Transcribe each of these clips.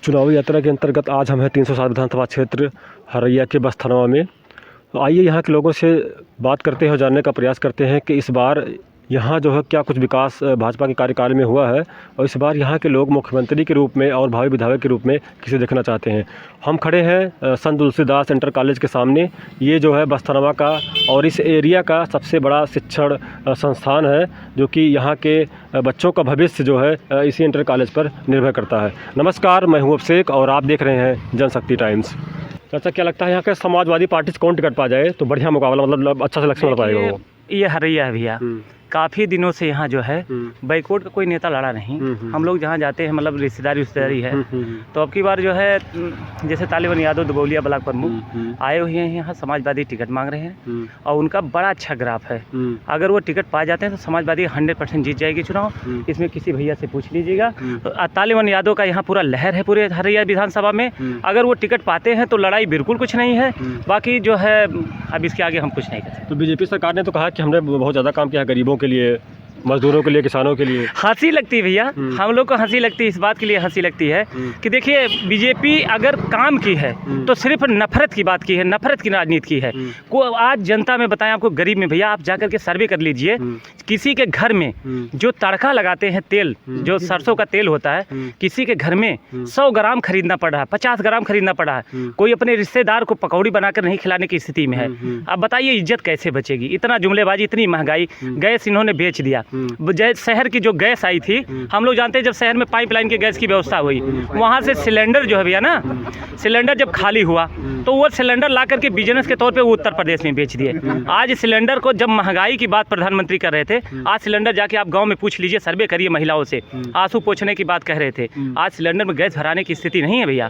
चुनावी यात्रा के अंतर्गत आज हम हैं 307 विधानसभा क्षेत्र हरैया के बस्थानवा में। तो आइए यहाँ के लोगों से बात करते हैं और जानने का प्रयास करते हैं कि इस बार यहाँ जो है क्या कुछ विकास भाजपा के कार्यकाल में हुआ है और इस बार यहाँ के लोग मुख्यमंत्री के रूप में और भावी विधायक के रूप में किसे देखना चाहते हैं। हम खड़े हैं संत तुलसीदास इंटर कॉलेज के सामने। ये जो है बस्थानवा का और इस एरिया का सबसे बड़ा शिक्षण संस्थान है, जो कि यहाँ के बच्चों का भविष्य जो है इसी इंटर कॉलेज पर निर्भर करता है। नमस्कार, मैं हूँ अभिषेक और आप देख रहे हैं जनशक्ति टाइम्स। चाचा, क्या लगता है यहाँ के समाजवादी पार्टी से कौन टिकट पा जाए तो बढ़िया मुकाबला, मतलब अच्छा सिलेक्शन हो पाएगा? वो ये हरैया है भैया, काफ़ी दिनों से यहाँ जो है बैकवर्ड का कोई नेता लड़ा नहीं। हम लोग जहाँ जाते हैं मतलब रिश्तेदारी है। तो अब की बार जो है जैसे तालिबान यादव दबौलिया ब्लॉक प्रमुख आए हुए हैं, यहाँ समाजवादी टिकट मांग रहे हैं और उनका बड़ा अच्छा ग्राफ है। अगर वो टिकट पा जाते हैं तो समाजवादी 100% जीत जाएगी चुनाव। इसमें किसी भैया से पूछ लीजिएगा। तालिबान यादव का यहाँ पूरा लहर है पूरे हरैया विधानसभा में। अगर वो टिकट पाते हैं तो लड़ाई बिल्कुल कुछ नहीं है। बाकी जो है अब इसके आगे हम कुछ नहीं कर सकते। तो बीजेपी सरकार ने तो कहा कि हमने बहुत ज़्यादा काम किया है गरीबों के लिए, मजदूरों के लिए, किसानों के लिए। हंसी लगती है भैया, हम लोग को हंसी लगती है। इस बात के लिए हंसी लगती है कि देखिए बीजेपी अगर काम की है तो सिर्फ नफरत की बात की है, नफरत की राजनीति की है। को आज जनता में बताएं आपको, गरीब में भैया आप जाकर के सर्वे कर लीजिए, किसी के घर में जो तड़का लगाते हैं तेल, जो सरसों का तेल होता है, किसी के घर में 100 ग्राम खरीदना पड़ रहा है, 50 ग्राम खरीदना पड़ रहा है। कोई अपने रिश्तेदार को पकौड़ी बनाकर नहीं खिलाने की स्थिति में है। अब बताइए इज्जत कैसे बचेगी? इतना जुमलेबाजी, इतनी महंगाई, गैस इन्होंने बेच दिया। शहर की जो गैस आई थी, हम लोग जानते हैं जब शहर में पाइपलाइन की गैस की व्यवस्था हुई, वहाँ से सिलेंडर जो है भैया ना, सिलेंडर जब खाली हुआ तो वो सिलेंडर ला करके बिजनेस के तौर पे वो उत्तर प्रदेश में बेच दिए। आज सिलेंडर को जब महंगाई की बात प्रधानमंत्री कर रहे थे, आज सिलेंडर जाके आप गांव में पूछ लीजिए, सर्वे करिए महिलाओं से, आंसू पोंछने की बात कह रहे थे। आज सिलेंडर में गैस भराने की स्थिति नहीं है भैया।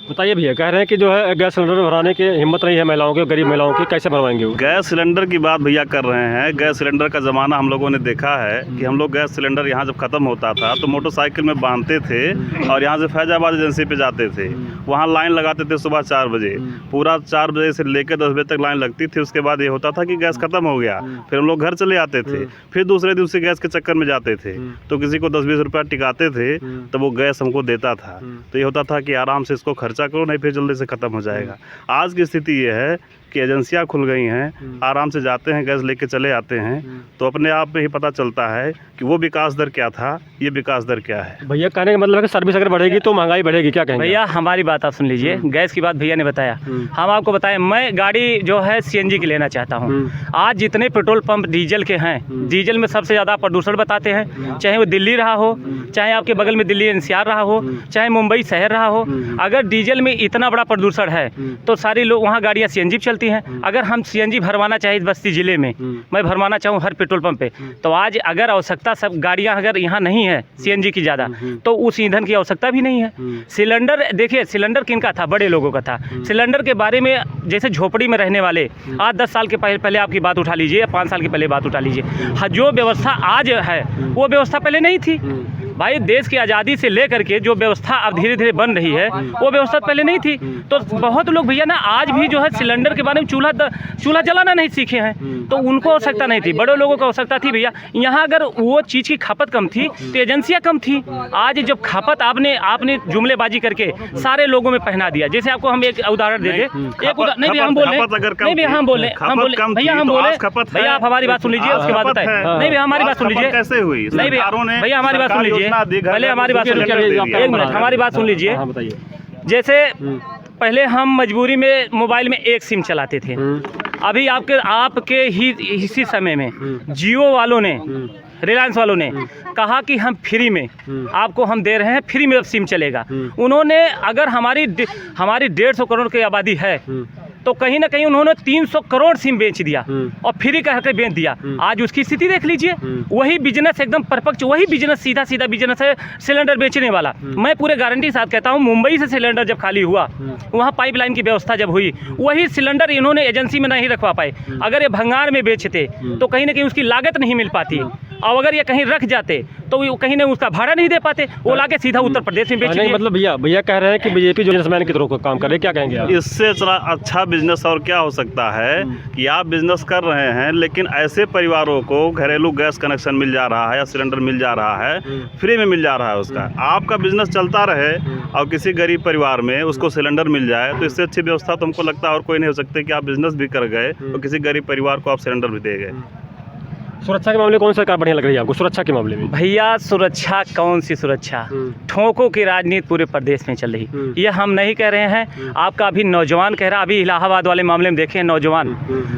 बताइए भैया, कह रहे हैं कि जो है गैस सिलेंडर भराने की हिम्मत नहीं है महिलाओं की, गरीब महिलाओं की, कैसे भरवाएंगे वो? गैस सिलेंडर की बात भैया कर रहे हैं। गैस सिलेंडर का ज़माना हम लोगों ने देखा है कि हम लोग गैस सिलेंडर यहाँ जब ख़त्म होता था तो मोटरसाइकिल में बांधते थे और यहाँ से फैजाबाद एजेंसी पे जाते थे। वहाँ लाइन लगाते थे सुबह 4 बजे, पूरा 4 बजे से लेकर 10 बजे तक लाइन लगती थी। उसके बाद ये होता था कि गैस ख़त्म हो गया, फिर हम लोग घर चले आते थे। फिर दूसरे दिन से गैस के चक्कर में जाते थे तो किसी को 10-20 रुपया टिकाते थे तो वो गैस हमको देता था। तो ये होता था कि आराम से इसको खर्चा करो, नहीं फिर जल्दी से ख़त्म हो जाएगा। आज की स्थिति ये है कि एजेंसियां खुल गई हैं, आराम से जाते हैं, गैस लेके चले आते हैं। तो अपने आप में ही पता चलता है कि वो विकास दर क्या था, ये विकास दर क्या है। भैया कहने का मतलब है कि सर्विस अगर बढ़ेगी तो महंगाई बढ़ेगी, क्या कहेंगे? भैया हमारी बात आप सुन लीजिए। गैस की बात भैया ने बताया, हम आपको बताएं, मैं गाड़ी जो है CNG की लेना चाहता हूँ। आज जितने पेट्रोल पंप डीजल के हैं, डीजल में सबसे ज़्यादा प्रदूषण बताते हैं, चाहे वो दिल्ली रहा हो, चाहे आपके बगल में दिल्ली NCR रहा हो, चाहे मुंबई शहर रहा हो। अगर डीजल में इतना बड़ा प्रदूषण है तो सारी लोग वहाँ गाड़ियाँ CNG चलती हैं। अगर हम CNG भरवाना चाहे बस्ती ज़िले में, मैं भरवाना चाहूँ हर पेट्रोल पंप पे, तो आज अगर आवश्यकता सब गाड़ियाँ अगर यहाँ नहीं है CNG की ज़्यादा, तो उस ईंधन की आवश्यकता भी नहीं है। सिलेंडर देखिए, सिलेंडर किनका था? बड़े लोगों का था। सिलेंडर के बारे में जैसे झोपड़ी में रहने वाले, आज 10 साल के पहले आपकी बात उठा लीजिए या 5 साल के पहले बात उठा लीजिए, जो व्यवस्था आज है वो व्यवस्था पहले नहीं थी भाई। देश की आज़ादी से लेकर के जो व्यवस्था अब धीरे धीरे बन रही है वो व्यवस्था पहले नहीं थी। तो बहुत लोग भैया ना आज भी जो है सिलेंडर के बारे में चूल्हा जलाना नहीं सीखे हैं, तो उनको आवश्यकता नहीं थी। बड़े लोगों को आवश्यकता थी भैया। यहाँ अगर वो चीज़ की खपत कम थी तो एजेंसियाँ कम थी। आज जब खपत आपने जुमलेबाजी करके सारे लोगों में पहना दिया। जैसे आपको हम एक उदाहरण दे दें, नहीं भैया हम बोले, नहीं भैया हम बोले भैया आप हमारी बात सुन लीजिए, उसके बाद बताएं। नहीं भैया हमारी बात सुन लीजिए, कैसे हुई? नहीं भैया हमारी बात सुन लीजिए, पहले हमारी बात सुन लीजिए, 1 मिनट हमारी बात सुन लीजिए। जैसे पहले हम मजबूरी में मोबाइल में एक सिम चलाते थे। अभी आपके ही इसी समय में जियो वालों ने, रिलायंस वालों ने कहा कि हम फ्री में आपको हम दे रहे हैं, फ्री में अब सिम चलेगा। उन्होंने अगर हमारी 150 करोड़ की आबादी है तो कहीं ना कहीं उन्होंने 300 करोड़ सिम बेच दिया और फ्री कह के बेच दिया। आज उसकी स्थिति देख लीजिए। वही बिजनेस एकदम परपक्ष, वही बिजनेस सीधा बिजनेस है सिलेंडर बेचने वाला। मैं पूरे गारंटी के साथ कहता हूँ, मुंबई से सिलेंडर जब खाली हुआ, वहाँ पाइपलाइन की व्यवस्था जब हुई, वही सिलेंडर इन्होंने एजेंसी में नहीं रखवा पाए। अगर ये भंगार में बेचते तो कहीं ना कहीं उसकी लागत नहीं मिल पाती। और अगर ये कहीं रख जाते तो वो कहीं ना उसका भाड़ा नहीं दे पाते, वो लाके सीधा उत्तर प्रदेश में बेच नहीं लिए। मतलब भैया कह रहे हैं कि बीजेपी जो बिजनेसमैन की तरह काम कर रहे हैं, क्या कहेंगे आप? इससे चला अच्छा बिजनेस और क्या हो सकता है कि आप बिजनेस कर रहे हैं लेकिन ऐसे परिवारों को घरेलू गैस कनेक्शन मिल जा रहा है या सिलेंडर मिल जा रहा है, फ्री में मिल जा रहा है उसका, आपका बिजनेस चलता रहे और किसी गरीब परिवार में उसको सिलेंडर मिल जाए, तो इससे अच्छी व्यवस्था तो हमको लगता है और कोई नहीं हो सकती कि आप बिजनेस भी कर गए और किसी गरीब परिवार को आप सिलेंडर भी दे गए। सुरक्षा के मामले कौन सरकार बढ़िया लग रही है आपको सुरक्षा के मामले में? भैया सुरक्षा कौन सी सुरक्षा, ठोकों की राजनीति पूरे प्रदेश में चल रही। ये हम नहीं कह रहे हैं, आपका अभी नौजवान कह रहा। अभी इलाहाबाद वाले मामले में देखें, नौजवान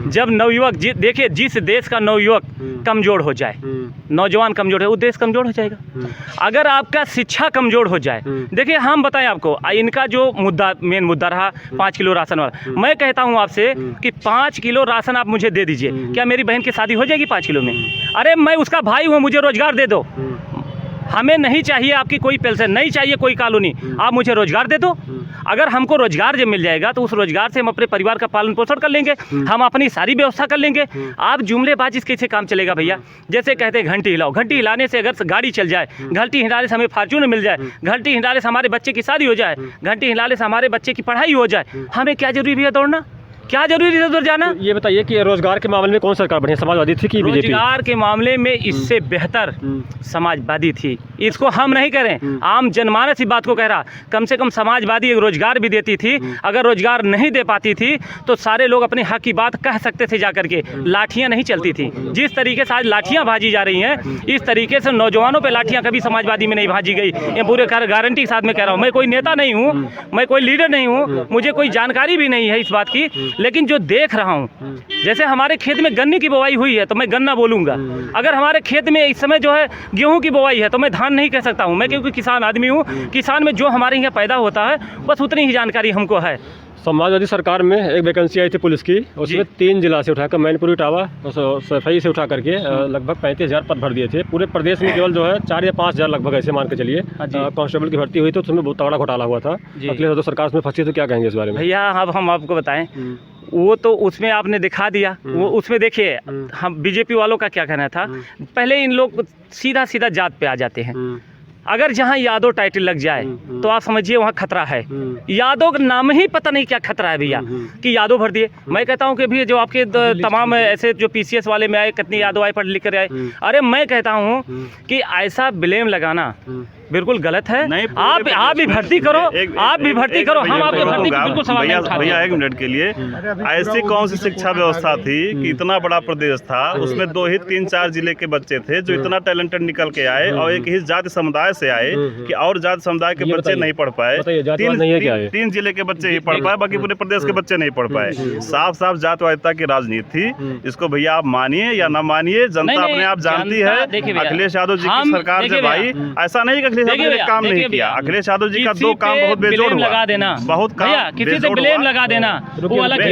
जब नवयुवक देखिए, जिस देश का नवयुवक कमज़ोर हो जाए, नौजवान कमज़ोर है, वो देश कमज़ोर हो जाएगा। अगर आपका शिक्षा कमज़ोर हो जाए, देखिए हम बताएं आपको, इनका जो मुद्दा मेन मुद्दा रहा 5 किलो राशन वाला, मैं कहता हूँ आपसे कि 5 किलो राशन आप मुझे दे दीजिए, क्या मेरी बहन की शादी हो जाएगी 5 किलो में? अरे मैं उसका भाई हूँ, मुझे रोजगार दे दो। हमें नहीं चाहिए आपकी कोई पेंशन, नहीं चाहिए कोई कॉलोनी, आप मुझे रोजगार दे दो। अगर हमको रोजगार जब मिल जाएगा तो उस रोजगार से हम अपने परिवार का पालन पोषण कर लेंगे, हम अपनी सारी व्यवस्था कर लेंगे। आप जुमलेबाजी कैसे काम चलेगा भैया? जैसे कहते हैं घंटी हिलाओ, घंटी हिलाने से अगर गाड़ी चल जाए, घंटी हिलाने से हमें फॉर्च्यूनर मिल जाए, घंटी हिलाने से हमारे बच्चे की शादी हो जाए, घंटी हिलाने से हमारे बच्चे की पढ़ाई हो जाए, हमें क्या जरूरी भैया दौड़ना? क्या जरूरी है उधर जाना? तो ये बताइए कि रोजगार के मामले में कौन सरकार बढ़िया, समाजवादी थी कि बीजेपी? रोजगार के मामले में इससे बेहतर समाजवादी थी। इसको हम नहीं कह रहे, आम जनमानस इस बात को कह रहा। कम से कम समाजवादी रोजगार भी देती थी। अगर रोजगार नहीं दे पाती थी तो सारे लोग अपने हक की बात कह सकते थे जाकर के, लाठियां नहीं चलती थी। जिस तरीके से आज लाठियां भाजी जा रही हैं, इस तरीके से नौजवानों पे लाठियां कभी समाजवादी में नहीं भाजी गई। ये पूरे गारंटी के साथ में कह रहा हूँ। मैं कोई नेता नहीं हूँ, मैं कोई लीडर नहीं हूँ, मुझे कोई जानकारी भी नहीं है इस बात की, लेकिन जो देख रहा हूँ, जैसे हमारे खेत में गन्ने की बुवाई हुई है तो मैं गन्ना बोलूँगा। अगर हमारे खेत में इस समय जो है गेहूं की बुवाई है तो मैं धान नहीं कह सकता हूँ। मैं क्योंकि किसान आदमी हूँ, किसान में जो हमारे यहाँ पैदा होता है बस उतनी ही जानकारी हमको है। समाजवादी सरकार में एक वैकेंसी आई थी पुलिस की, उसमें 3 जिला से उठाकर मैनपुरी, इटावा और सफाई से उठा करके लगभग 35,000 पद भर दिए थे। पूरे प्रदेश में केवल जो है 4 या 5,000 लगभग ऐसे मान के चलिए कांस्टेबल की भर्ती हुई, तो उसमें बहुत तगड़ा घोटाला हुआ था। अखिलेश यादव सरकार उसमें फंसी, तो क्या कहेंगे इस बारे में? भैया अब हम आपको बताएं, वो तो उसमें आपने दिखा दिया। वो उसमें देखिए, हम बीजेपी वालों का क्या कहना था, पहले इन लोग सीधा सीधा जात पे आ जाते हैं। अगर जहाँ यादव टाइटल लग जाए तो आप समझिए वहाँ खतरा है। यादव का नाम ही पता नहीं क्या खतरा है भैया कि यादव भर दिए। मैं कहता हूँ कि भी जो आपके तमाम ऐसे जो पीसीएस वाले में आए, कितनी यादव आए पढ़ लिख कर आए, अरे मैं कहता हूँ कि ऐसा ब्लेम लगाना बिल्कुल गलत है। आप भी भर्ती करो, आप भी भर्ती करो, हम आपकी भर्ती की बिल्कुल सवाल नहीं उठाते। भैया 1 मिनट के लिए, ऐसी कौन सी शिक्षा व्यवस्था थी कि इतना बड़ा प्रदेश था, उसमें 2 ही 3-4 जिले के बच्चे थे जो इतना टैलेंटेड निकल के आए और एक ही जाति समुदाय से आए कि और जाति समुदाय के बच्चे नहीं पढ़ पाए। 3 जिले के बच्चे ही पढ़ पाए, बाकी पूरे प्रदेश के बच्चे नहीं पढ़ पाए। साफ साफ जातिवादिता की राजनीति थी। इसको भैया आप मानिए या ना मानिए, जनता अपने आप जानती है। अखिलेश यादव जी की सरकार से भाई ऐसा नहीं कि काम नहीं किया। अखिलेश यादव जी का 2 काम बहुत बेजोड़ हुआ, लगा देना, बहुत काम किसी से ब्लेम लगा देना, वो अलग है।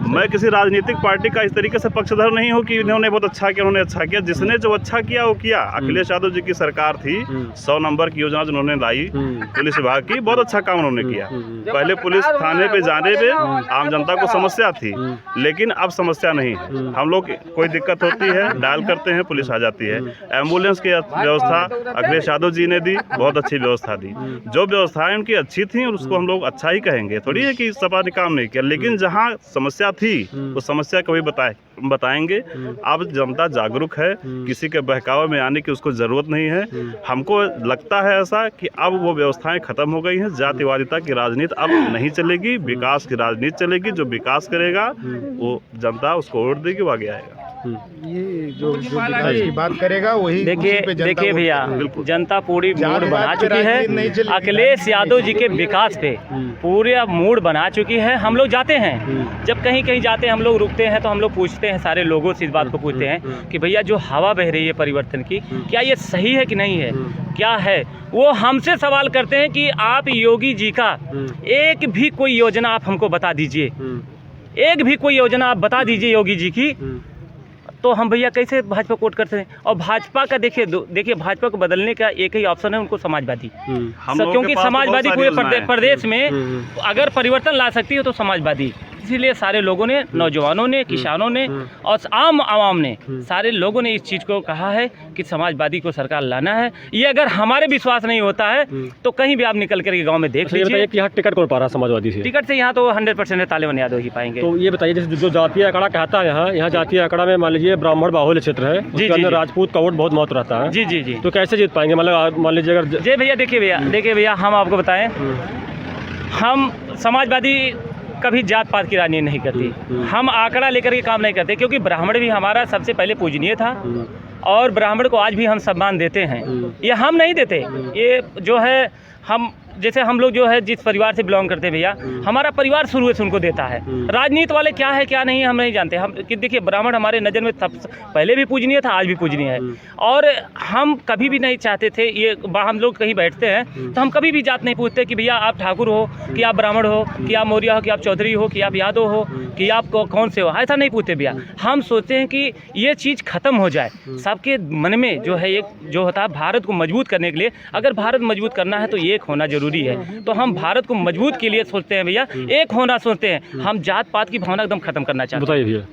मैं किसी राजनीतिक पार्टी का इस तरीके से पक्षधर नहीं हूँ कि इन्होंने बहुत अच्छा किया, उन्होंने अच्छा किया। जिसने जो अच्छा किया वो किया। अखिलेश यादव जी की सरकार थी, 100 नंबर की योजना जिन्होंने लाई पुलिस विभाग की, बहुत अच्छा काम उन्होंने किया। पहले पुलिस थाने पे जाने पे आम जनता को समस्या थी, लेकिन अब समस्या नहीं है। हम लोग कोई दिक्कत होती है, डायल करते हैं, पुलिस आ जाती है। एम्बुलेंस की व्यवस्था अखिलेश यादव जी ने दी, बहुत अच्छी व्यवस्था दी। जो व्यवस्थाएं उनकी अच्छी थी उसको हम लोग अच्छा ही कहेंगे, थोड़ी है कि सपा ने काम नहीं किया। लेकिन जहां समस्या थी उस समस्या को भी बताएंगे। अब जनता जागरूक है, किसी के बहकावे में आने की उसको ज़रूरत नहीं है। हमको लगता है ऐसा कि अब वो व्यवस्थाएं खत्म हो गई हैं। जातिवादिता की राजनीति अब नहीं चलेगी, विकास की राजनीति चलेगी। जो विकास करेगा वो जनता उसको वोट देगी, वो आगे आएगा। ये जो विकास की बात करेगा वही। देखिए भैया, जनता पूरी मूड बना चुकी है अखिलेश यादव जी के विकास पे, पूरे मूड बना चुकी है। हम लोग जाते हैं, जब कहीं कहीं जाते हैं हम लोग रुकते हैं तो हम लोग पूछते हैं, सारे लोगों से इस बात को पूछते हैं कि भैया जो हवा बह रही है परिवर्तन की, क्या ये सही है कि नहीं है, क्या है? वो हमसे सवाल करते हैं कि आप योगी जी का एक भी कोई योजना आप हमको बता दीजिए, एक भी कोई योजना आप बता दीजिए योगी जी की, तो हम भैया कैसे भाजपा को वोट करते हैं? और भाजपा का देखिए भाजपा को बदलने का एक ही ऑप्शन है, उनको समाजवादी। क्योंकि समाजवादी पूरे प्रदेश में अगर परिवर्तन ला सकती है तो समाजवादी। इसीलिए सारे लोगों ने, नौजवानों ने, किसानों ने और आम आवाम ने, सारे लोगों ने इस चीज़ को कहा है कि समाजवादी को सरकार लाना है। ये अगर हमारे विश्वास नहीं होता है तो कहीं भी आप निकल कर गाँव में देख लीजिए कि यहाँ टिकट कौन पा रहा है समाजवादी से? टिकट से यहाँ तो 100% तालिबान यादव ही पाएंगे। तो ये बताइए, जैसे जो जातीय आंकड़ा कहता है यहाँ जातीय आंकड़ा में मान लीजिए ब्राह्मण बाहुल्य क्षेत्र है, उसके अंदर राजपूत का वोट बहुत महत्व रहता है। जी जी जी। तो कैसे जीत पाएंगे? मतलब मान लीजिए अगर जी भैया, देखिए भैया हम आपको बताएं, हम समाजवादी कभी जात पात की राजनीति नहीं करती, हम आंकड़ा लेकर के काम नहीं करते, क्योंकि ब्राह्मण भी हमारा सबसे पहले पूजनीय था और ब्राह्मण को आज भी हम सम्मान देते हैं। ये हम नहीं देते, ये जो है हम, जैसे हम लोग जो है जिस परिवार से बिलोंग करते हैं भैया, हमारा परिवार शुरू से उनको देता है। राजनीति वाले क्या है क्या नहीं हम नहीं जानते। हम कि देखिए ब्राह्मण हमारे नज़र में तब पहले भी पूजनीय था, आज भी पूजनीय है। और हम कभी भी नहीं चाहते थे, ये हम लोग कहीं बैठते हैं तो हम कभी भी जात नहीं पूछते कि भैया आप ठाकुर हो, कि आप ब्राह्मण हो, कि आप मौर्य हो, कि आप चौधरी हो, कि आप यादव हो, कि आप कौन से हो, ऐसा नहीं पूछते भैया। हम सोचते हैं कि ये चीज़ ख़त्म हो जाए। सबके मन में जो है एक जो होता है, भारत को मजबूत करने के लिए, अगर भारत मजबूत करना है तो एक होना जरूरी है। तो हम भारत को मजबूत के लिए सोचते हैं भैया, एक होना सोचते हैं। हम जात पात की भावना एकदम खत्म करना चाहते हैं। बताइए भैया।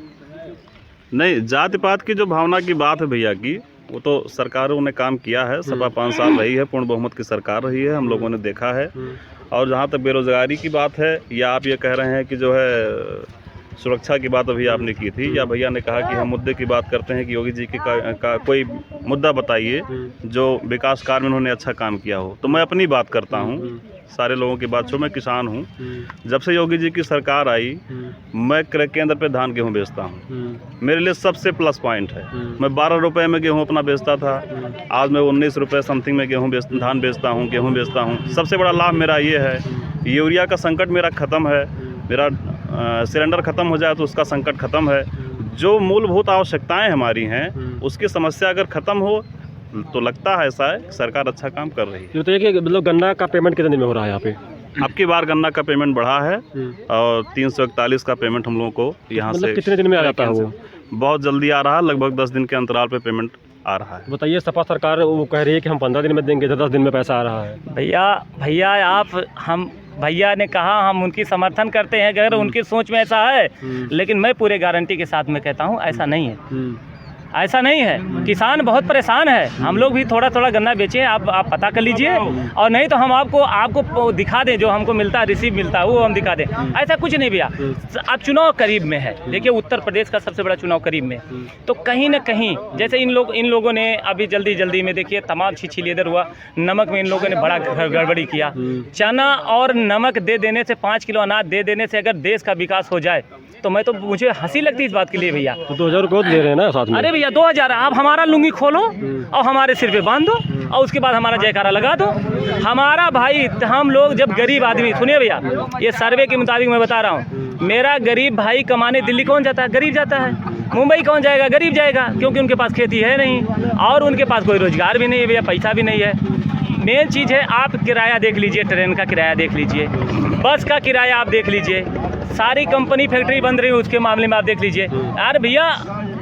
नहीं, जाति पात की जो भावना की बात है भैया की, वो तो सरकारों ने काम किया है। 5.25 साल रही है, पूर्ण बहुमत की सरकार रही है, हम लोगों ने देखा है। और जहाँ तक बेरोजगारी की बात है, या आप ये कह रहे हैं कि जो है सुरक्षा की बात अभी आपने की थी, या भैया ने कहा कि हम मुद्दे की बात करते हैं कि योगी जी का कोई मुद्दा बताइए जो विकास कार्य में उन्होंने अच्छा काम किया हो। तो मैं अपनी बात करता हूँ, सारे लोगों की बात छो। मैं किसान हूँ, जब से योगी जी की सरकार आई, मैं क्रय केंद्र पे धान गेहूँ बेचता हूँ। मेरे लिए सबसे प्लस पॉइंट है। मैं 12 रुपये में गेहूँ अपना बेचता था, आज मैं 19 रुपये समथिंग में धान बेचता हूँ, गेहूँ बेचता हूँ। सबसे बड़ा लाभ मेरा ये है, यूरिया का संकट मेरा ख़त्म है। मेरा सिलेंडर ख़त्म हो जाए तो उसका संकट ख़त्म है। जो मूलभूत आवश्यकताएं हमारी हैं, उसकी समस्या अगर ख़त्म हो तो लगता है ऐसा है सरकार अच्छा काम कर रही है। ये बताइए कि मतलब गन्ना का पेमेंट कितने दिन में हो रहा है यहाँ पे? आपकी बार गन्ना का पेमेंट बढ़ा है और 341 का पेमेंट हम लोगों को यहाँ से कितने दिन में आ जाता है वो? बहुत जल्दी आ रहा है, लगभग 10 दिन के अंतराल पे पेमेंट आ रहा है। बताइए, सपा सरकार वो कह रही है कि हम 15 दिन में देंगे, 10 दिन में पैसा आ रहा है। भैया हम भैया ने कहा, हम उनकी समर्थन करते हैं अगर उनकी सोच में ऐसा है, लेकिन मैं पूरे गारंटी के साथ में कहता हूँ ऐसा नहीं है। ऐसा नहीं है, किसान बहुत परेशान है। हम लोग भी थोड़ा थोड़ा गन्ना बेचें, आप पता कर लीजिए, और नहीं तो हम आपको दिखा दें जो हमको मिलता है, रिसीव मिलता है, वो हम दिखा दें। ऐसा कुछ नहीं भैया। अब चुनाव करीब में है, देखिए उत्तर प्रदेश का सबसे बड़ा चुनाव करीब में, तो कहीं ना कहीं जैसे इन लोगों ने अभी जल्दी में देखिए तमाम छिछली इधर हुआ, नमक में इन लोगों ने बड़ा गड़बड़ी किया। चना और नमक दे देने से, 5 किलो अनाज दे देने से अगर देश का विकास हो जाए तो मुझे हंसी लगती है इस बात के लिए भैया। तो 2000 रुपये दे रहे हैं ना साथ में? अरे भैया 2000, आप हमारा लुंगी खोलो और हमारे सिर पे बांध दो और उसके बाद हमारा जयकारा लगा दो। हमारा भाई, हम लोग जब गरीब आदमी, सुनिए भैया, ये सर्वे के मुताबिक मैं बता रहा हूँ, मेरा गरीब भाई कमाने दिल्ली कौन जाता है? गरीब जाता है। मुंबई कौन जाएगा? गरीब जाएगा, क्योंकि उनके पास खेती है नहीं और उनके पास कोई रोजगार भी नहीं है भैया, पैसा भी नहीं है। मेन चीज़ है, आप किराया देख लीजिए, ट्रेन का किराया देख लीजिए, बस का किराया आप देख लीजिए, सारी कंपनी फैक्ट्री बंद रही है उसके मामले में आप देख लीजिए। यार भैया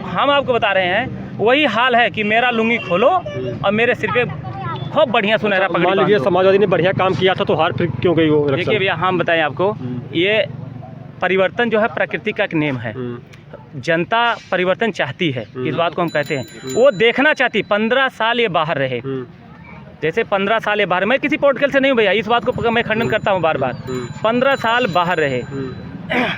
हम आपको बता रहे हैं, वही हाल है कि मेरा लुंगी खोलो और मेरे सिर पे खूब बढ़िया सुनहरा पगड़ी बांधो। मान लीजिए समाजवादी ने बढ़िया काम किया था तो हार फिर क्यों गई वो? देखिए भैया हम बताएं आपको, ये परिवर्तन जो है प्रकृति का एक नेम है। जनता परिवर्तन चाहती है, इस बात को हम कहते हैं, वो देखना चाहती। 15 साल ये बाहर रहे, जैसे 15 साल ये बाहर, मैं किसी पॉलिटिकल से नहीं भैया, इस बात को मैं खंडन करता हूँ बार बार। 15 साल बाहर रहे,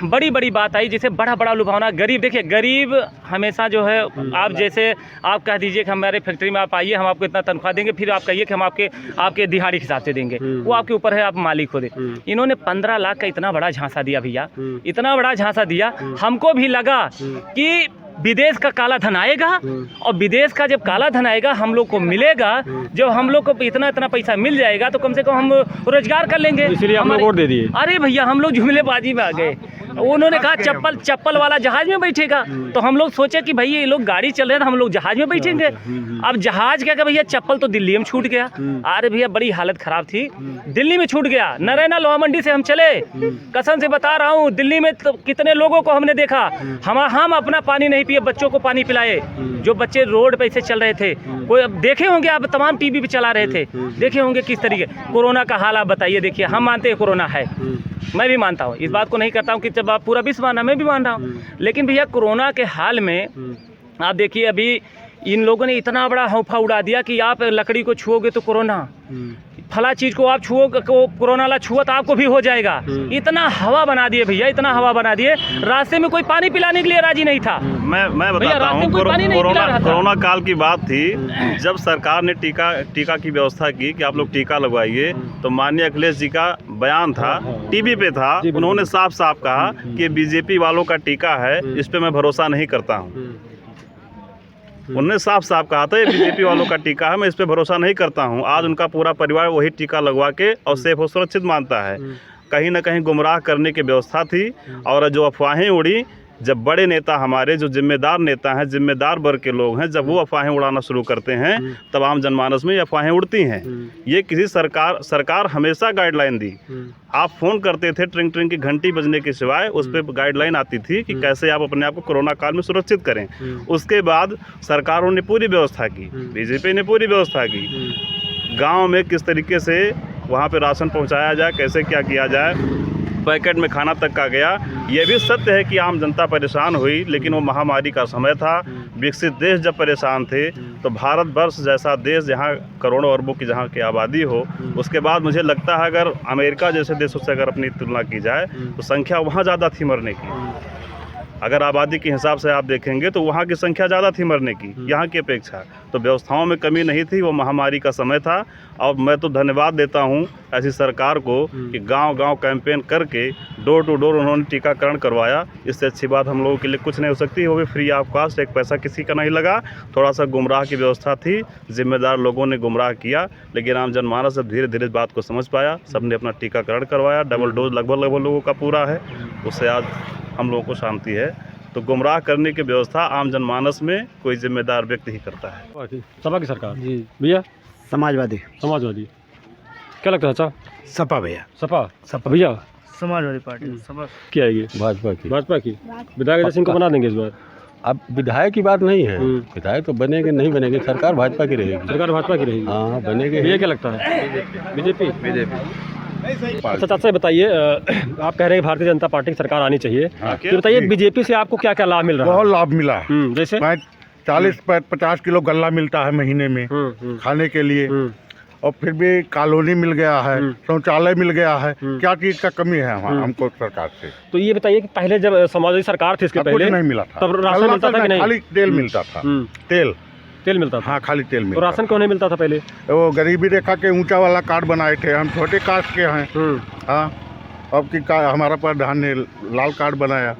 बड़ी बात आई, जैसे बड़ा लुभावना। गरीब, देखिए गरीब हमेशा जो है, आप जैसे आप कह दीजिए कि हमारे फैक्ट्री में आप आइए, हम आपको इतना तनख्वाह देंगे, फिर आप कहिए कि हम आपके दिहाड़ी के हिसाब से देंगे, वो आपके ऊपर है, आप मालिक हो दे। इन्होंने 15 लाख का इतना बड़ा झांसा दिया भैया, इतना बड़ा झांसा दिया, हमको भी लगा कि विदेश का काला धन आएगा, और विदेश का जब काला धन आएगा हम लोग को मिलेगा, जब हम लोग को इतना पैसा मिल जाएगा तो कम से कम हम रोजगार कर लेंगे। इसलिए हम वोट दे दिए। अरे भैया हम लोग जुमलेबाजी में आ गए। उन्होंने कहा चप्पल वाला जहाज में बैठेगा, तो हम लोग सोचे कि भाई ये लोग गाड़ी चल रहे हैं तो हम लोग जहाज में बैठेंगे। अब जहाज क्या भैया, चप्पल तो दिल्ली में छूट गया। अरे भैया बड़ी हालत खराब थी, दिल्ली में छूट गया। नरैना लोहा मंडी से हम चले, कसम से बता रहा हूँ, दिल्ली में तो कितने लोगों को हमने देखा, हम अपना पानी नहीं पिए, बच्चों को पानी पिलाए। जो बच्चे रोड पे ऐसे चल रहे थे, कोई देखे होंगे आप, तमाम टीवी पे चला रहे थे, देखे होंगे किस तरीके। कोरोना का हाल आप बताइए, देखिए हम मानते हैं कोरोना है, मैं भी मानता हूँ, इस बात को नहीं करता हूँ कि जब आप पूरा विश्व माना, मैं भी मान रहा हूँ। लेकिन भैया कोरोना के हाल में आप देखिए अभी इन लोगों ने इतना बड़ा हौफा उड़ा दिया कि आप लकड़ी को छुओगे तो कोरोना, फला चीज़ को आप छुओगे को कोरोना ला छुओ तो आपको भी हो जाएगा। इतना हवा बना दिए भैया, इतना हवा बना दिए, रास्ते में कोई पानी पिलाने के लिए राजी नहीं था। मैं बताता हूँ, कोरोना काल की बात थी जब सरकार ने टीका की व्यवस्था की कि आप लोग टीका लगवाइए, तो माननीय अखिलेश जी का बयान था, टीवी पे था, उन्होंने साफ साफ कहा कि बीजेपी वालों का टीका है, इस पे मैं भरोसा नहीं करता हूँ। उन्होंने साफ साफ कहा था ये बीजेपी वालों का टीका है, मैं इस पे भरोसा नहीं करता हूँ। आज उनका पूरा परिवार वही टीका लगवा के और सेफ और सुरक्षित मानता है। कहीं ना कहीं गुमराह करने की व्यवस्था थी, और जो अफवाहें उड़ी, जब बड़े नेता हमारे जो जिम्मेदार नेता हैं, जिम्मेदार वर्ग के लोग हैं, जब वो अफवाहें उड़ाना शुरू करते हैं तब आम जनमानस में ये अफवाहें उड़ती हैं। ये किसी सरकार हमेशा गाइडलाइन दी। आप फ़ोन करते थे, ट्रिंग ट्रिंग की घंटी बजने के सिवाय उस पर गाइडलाइन आती थी कि कैसे आप अपने आप को कोरोना काल में सुरक्षित करें। उसके बाद सरकारों ने पूरी व्यवस्था की, बीजेपी ने पूरी व्यवस्था की, गाँव में किस तरीके से वहाँ पर राशन पहुँचाया जाए, कैसे क्या किया जाए, पैकेट में खाना तक का गया। ये भी सत्य है कि आम जनता परेशान हुई, लेकिन वो महामारी का समय था। विकसित देश जब परेशान थे तो भारतवर्ष जैसा देश जहाँ करोड़ों अरबों की जहाँ की आबादी हो, उसके बाद मुझे लगता है अगर अमेरिका जैसे देशों से अगर अपनी तुलना की जाए तो संख्या वहाँ ज़्यादा थी मरने की। अगर आबादी के हिसाब से आप देखेंगे तो वहाँ की संख्या ज़्यादा थी मरने की यहाँ की अपेक्षा। तो व्यवस्थाओं में कमी नहीं थी, वो महामारी का समय था। और मैं तो धन्यवाद देता हूँ ऐसी सरकार को कि गांव-गांव कैंपेन करके डोर टू डोर उन्होंने टीकाकरण करवाया। इससे अच्छी बात हम लोगों के लिए कुछ नहीं हो सकती। वो भी फ्री ऑफ कॉस्ट, एक पैसा किसी का नहीं लगा। थोड़ा सा गुमराह की व्यवस्था थी, जिम्मेदार लोगों ने गुमराह किया, लेकिन आम जनमानस अब धीरे धीरे बात को समझ पाया। सबने अपना टीकाकरण करवाया, डबल डोज लगभग लोगों का पूरा है, उससे आज हम लोगों को शांति है। तो गुमराह करने की व्यवस्था आम जनमानस में कोई जिम्मेदार व्यक्ति ही करता है। सपा की सरकार जी भैया, समाजवादी क्या लगता है? अच्छा, सपा भैया, सपा भैया, समाजवादी पार्टी क्या आएगी? भाजपा की विधायक सिंह को बना देंगे इस बार। अब विधायक की बात नहीं है, विधायक तो बनेंगे नहीं बनेंगे, सरकार भाजपा की रहेगी। हाँ बनेंगे। ये क्या लगता है? बीजेपी। अच्छा चाचा बताइए, आप कह रहे हैं भारतीय जनता पार्टी की सरकार आनी चाहिए, तो बताइए बीजेपी से आपको क्या क्या लाभ मिल रहा है? बहुत लाभ मिला है। जैसे 40-50 किलो गल्ला मिलता है महीने में खाने के लिए, और फिर भी कॉलोनी मिल गया है, शौचालय मिल गया है। क्या चीज़ का कमी है हमको सरकार से? तो ये बताइए कि पहले जब समाजवादी सरकार थी इसके पहले नहीं मिला था, तब राशन मिलता था कि नहीं? खाली तेल मिलता था, तेल मिलता था। हाँ खाली तेल मिलता। तो राशन क्यों नहीं मिलता था पहले? वो गरीबी रेखा के ऊंचा वाला कार्ड बनाए थे, हम छोटे कास्ट के हैं। हाँ, अब की हमारा प्रधान ने लाल कार्ड बनाया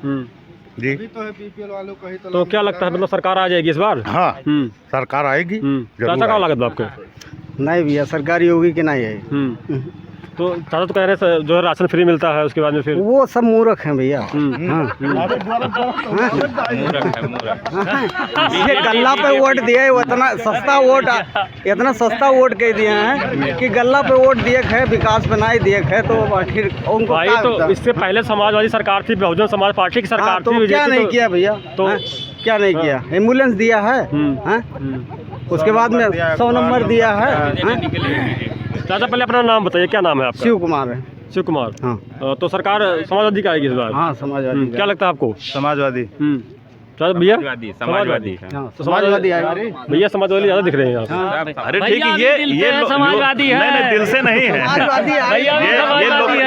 जी। तो है बीपीएल वालों को ही तो क्या लगता है, मतलब सरकार आ जाएगी इस बार? हाँ सरकार आएगी। चाचा क्या लागत आपके? नहीं भैया, सरकारी होगी कि नहीं है। तो चाचा तो कह रहे हैं जो है राशन फ्री मिलता है, उसके बाद में फिर वो सब मूर्ख हैं भैया। ये गल्ला पे वोट दिए, इतना सस्ता वोट कह दिए हैं कि गल्ला पे वोट दिए है, विकास बनाए दिए है। तो आखिर उनको भाई तो इससे पहले समाजवादी सरकार थी, बहुजन समाज पार्टी की सरकार थी। तो क्या नहीं किया भैया? तो क्या नहीं किया? एम्बुलेंस दिया है, उसके बाद में 100 नंबर दिया है। चाचा पहले अपना नाम बताइए, क्या नाम है आपका? शिव कुमार है। शिव कुमार। हाँ। तो सरकार समाजवादी का आएगी इस बार? हाँ समाजवादी। क्या लगता है आपको? समाजवादी। चाचा भैया समाजवादी। तो समाजवादी भैया समाजवादी ज़्यादा दिख रहे हैं आप। अरे ठीक है, ये समाजवादी है। नहीं दिल से नहीं है,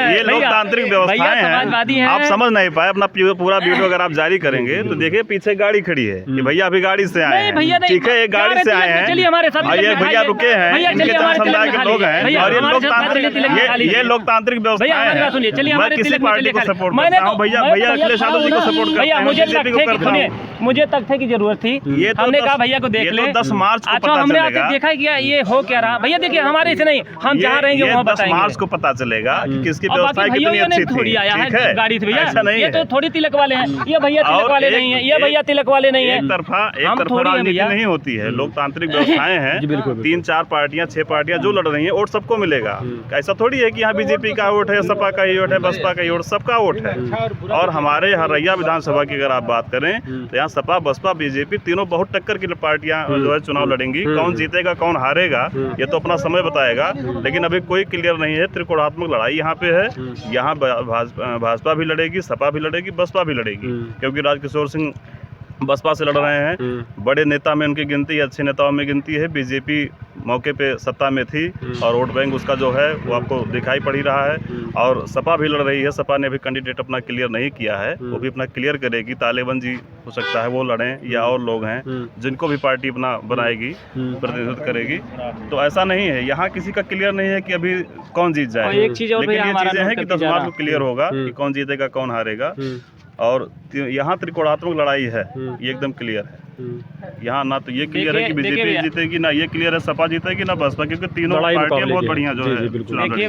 ये लोकतांत्रिक व्यवस्थाएं हैं। आप समझ नहीं पाए। अपना पूरा वीडियो अगर आप जारी करेंगे तो देखिए पीछे गाड़ी खड़ी है कि भैया अभी गाड़ी से आए हैं, ठीक है, एक गाड़ी से आए हैं और ये भैया रुके हैं, इनके जनसमुदाय के लोग हैं, और ये लोकतांत्रिक व्यवस्थाएं हैं। मैं किसी पार्टी को सपोर्ट करता हूँ, भैया अखिलेश यादव जी को सपोर्ट करता हूँ, बीजेपी को करता हूँ। मुझे तथ्य की जरूरत थी, हमने कहा भैया को देख ले। 10 मार्च को अच्छा, पता हमने चलेगा। आके देखा कि ये हो क्या रहा। भैया देखिए, हमारे से नहीं, हम जहाँ रहेंगे वहाँ बताएंगे। 10 मार्च को पता चलेगा कि किसकी व्यवस्था कितनी अच्छी थी। थोड़ी आया है गाड़ी से भैया, ऐसा नहीं ये तो थोड़ी तिलक वाले हैं, ये भैया तिलक वाले नहीं है, ये भैया तिलक वाले नहीं है। एक तरफा राजनीति नहीं होती है, लोकतांत्रिक व्यवस्थाएं हैं। 3-4 पार्टियां 6 पार्टियां जो लड़ रही हैं, वोट सबको मिलेगा। ऐसा थोड़ी है कि यहाँ बीजेपी का वोट है, सपा का ही वोट है, बसपा का ही वोट, सबका वोट है। और हमारे हरैया विधानसभा की अगर आप बात करें तो यहाँ यहाँ सपा बसपा बीजेपी तीनों बहुत टक्कर की पार्टियां जो है चुनाव लड़ेंगी। कौन जीतेगा कौन हारेगा ये तो अपना समय बताएगा, लेकिन अभी कोई क्लियर नहीं है। त्रिकोणात्मक लड़ाई यहाँ पे है। यहाँ भाजपा भी लड़ेगी, सपा भी लड़ेगी, बसपा भी लड़ेगी, क्योंकि राजकिशोर सिंह बसपा से लड़ रहे हैं। बड़े नेता में उनकी गिनती, अच्छे नेताओं में गिनती है। बीजेपी मौके पे सत्ता में थी और वोट बैंक उसका जो है वो आपको दिखाई पड़ ही रहा है। और सपा भी लड़ रही है। सपा ने अभी कैंडिडेट अपना क्लियर नहीं किया है, वो भी अपना क्लियर करेगी। तालेबन जी हो सकता है वो लड़ें या और लोग हैं जिनको भी पार्टी अपना बनाएगी, प्रतिनिधित्व करेगी। तो ऐसा नहीं है, यहाँ किसी का क्लियर नहीं है कि अभी कौन जीत जाएगा। एक चीज़ और लेकिन ये चीज़ें हैं कि 10 मार्च को क्लियर होगा कि कौन जीतेगा कौन हारेगा। और यहाँ त्रिकोणात्मक लड़ाई है, ये एकदम क्लियर है। यहाँ ना तो ये क्लियर है कि बीजेपी जीतेगी, ना ये क्लियर है सपा जीतेगी, ना बसपा, क्योंकि तीनों पार्टियां बहुत बढ़िया जो है चुनाव लड़ी।